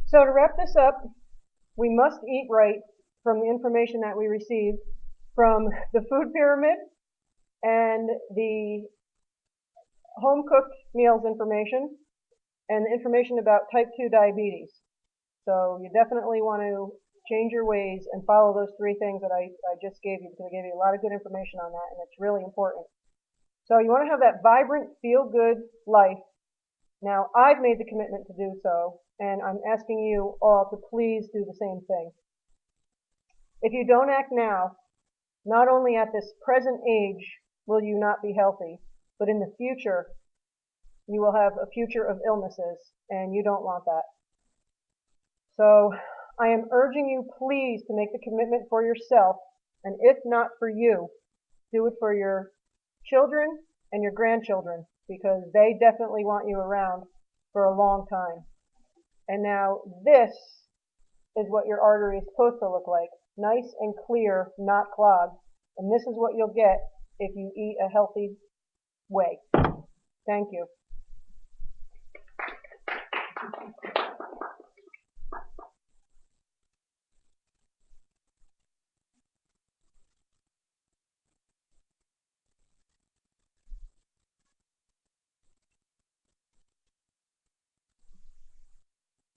So to wrap this up, we must eat right from the information that we received from the food pyramid and the home cooked meals information and the information about type 2 diabetes. So you definitely want to change your ways and follow those three things that I just gave you, because I gave you a lot of good information on that, and it's really important. So you want to have that vibrant, feel-good life. Now, I've made the commitment to do so, and I'm asking you all to please do the same thing. If you don't act now, not only at this present age will you not be healthy, but in the future, you will have a future of illnesses, and you don't want that. So I am urging you, please, to make the commitment for yourself, and if not for you, do it for your children and your grandchildren, because they definitely want you around for a long time. And now this is what your artery is supposed to look like. Nice and clear, not clogged. And this is what you'll get if you eat a healthy way. Thank you.